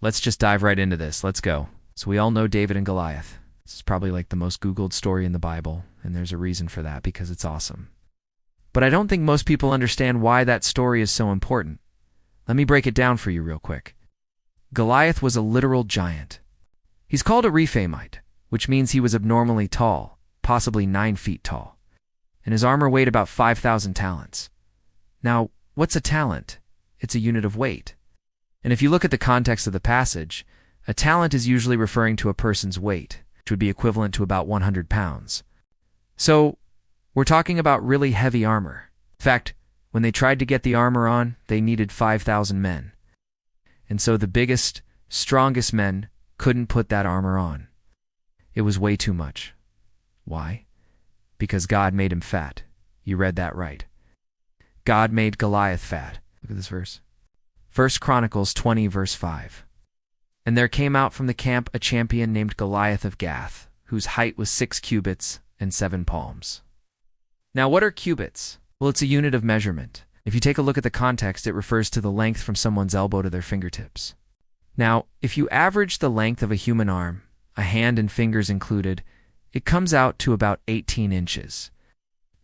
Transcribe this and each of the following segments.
Let's just dive right into this. Let's go. So we all know David and Goliath. This is probably like the most Googled story in the Bible, and there's a reason for that because it's awesome. But I don't think most people understand why that story is so important. Let me break it down for you real quick. Goliath was a literal giant. He's called a Rephaimite, which means he was abnormally tall, possibly 9 feet tall. And his armor weighed about 5,000 talents. Now, what's a talent? It's a unit of weight. And if you look at the context of the passage, a talent is usually referring to a person's weight, which would be equivalent to about 100 pounds. So, we're talking about really heavy armor. In fact, when they tried to get the armor on, they needed 5,000 men. And so the biggest, strongest men couldn't put that armor on. It was way too much. Why? Because God made him fat. You read that right. God made Goliath fat. Look at this verse. 1 Chronicles 20, verse 5. And there came out from the camp a champion named Goliath of Gath, whose height was 6 cubits and 7 palms. Now, what are cubits? Well, it's a unit of measurement. If you take a look at the context, it refers to the length from someone's elbow to their fingertips. Now, if you average the length of a human arm, a hand and fingers included, it comes out to about 18 inches.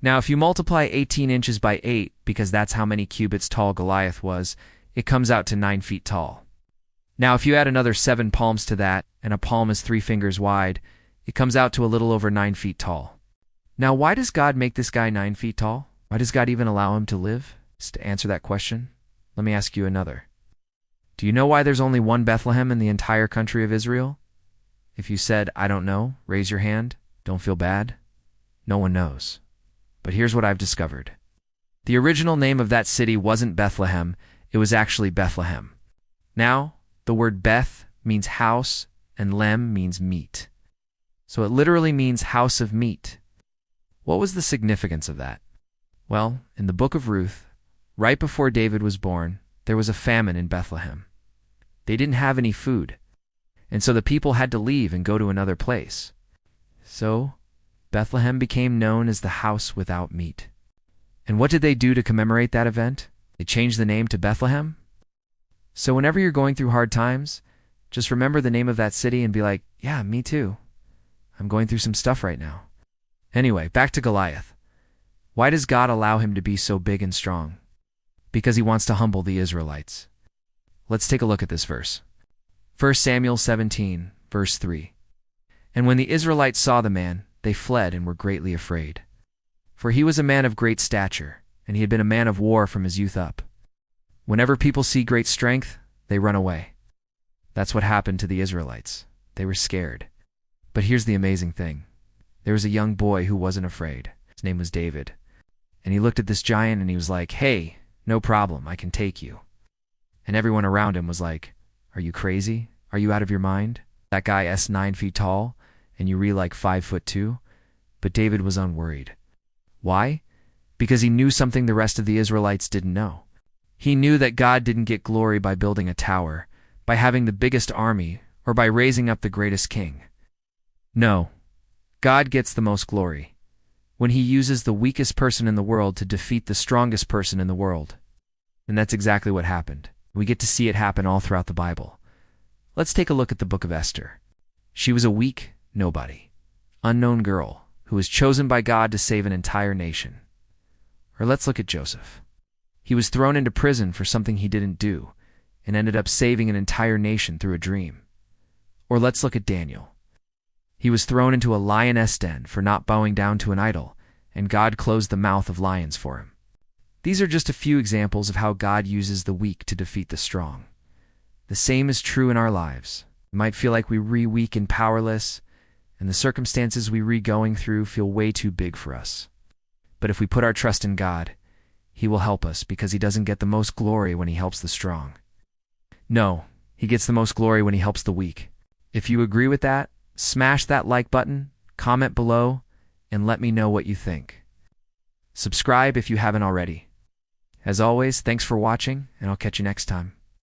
Now, if you multiply 18 inches by 8, because that's how many cubits tall Goliath was, it comes out to 9 feet tall. Now, if you add another 7 palms to that, and a palm is 3 fingers wide, it comes out to a little over 9 feet tall. Now, why does God make this guy 9 feet tall? Why does God even allow him to live? Just to answer that question, let me ask you another. Do you know why there's only one Bethlehem in the entire country of Israel? If you said, I don't know, raise your hand. Don't feel bad. No one knows. But here's what I've discovered. The original name of that city wasn't Bethlehem, it was actually Bethlehem. Now, the word Beth means house, and Lem means meat. So it literally means house of meat. What was the significance of that? Well, in the book of Ruth, right before David was born, there was a famine in Bethlehem. They didn't have any food, and so the people had to leave and go to another place. So, Bethlehem became known as the house without meat. And what did they do to commemorate that event? They changed the name to Bethlehem? So whenever you're going through hard times, just remember the name of that city and be like, yeah, me too. I'm going through some stuff right now. Anyway, back to Goliath. Why does God allow him to be so big and strong? Because he wants to humble the Israelites. Let's take a look at this verse. 1 Samuel 17, verse 3. And when the Israelites saw the man, they fled and were greatly afraid. For he was a man of great stature, and he had been a man of war from his youth up. Whenever people see great strength, they run away. That's what happened to the Israelites. They were scared. But here's the amazing thing. There was a young boy who wasn't afraid. His name was David. And he looked at this giant and he was like, hey, no problem, I can take you. And everyone around him was like, are you crazy? Are you out of your mind? That guy is 9 feet tall, and you like 5'2"? But David was unworried. Why? Because he knew something the rest of the Israelites didn't know. He knew that God didn't get glory by building a tower, by having the biggest army, or by raising up the greatest king. No, God gets the most glory when he uses the weakest person in the world to defeat the strongest person in the world. And that's exactly what happened. We get to see it happen all throughout the Bible. Let's take a look at the book of Esther. She was a weak nobody, unknown girl who was chosen by God to save an entire nation. Or let's look at Joseph. He was thrown into prison for something he didn't do and ended up saving an entire nation through a dream. Or let's look at Daniel. He was thrown into a lioness den for not bowing down to an idol, and God closed the mouth of lions for him. These are just a few examples of how God uses the weak to defeat the strong. The same is true in our lives. It might feel like we're weak and powerless, and the circumstances we're going through feel way too big for us. But if we put our trust in God, he will help us because he doesn't get the most glory when he helps the strong. No, he gets the most glory when he helps the weak. If you agree with that, smash that like button, comment below, and let me know what you think. Subscribe if you haven't already. As always, thanks for watching, and I'll catch you next time.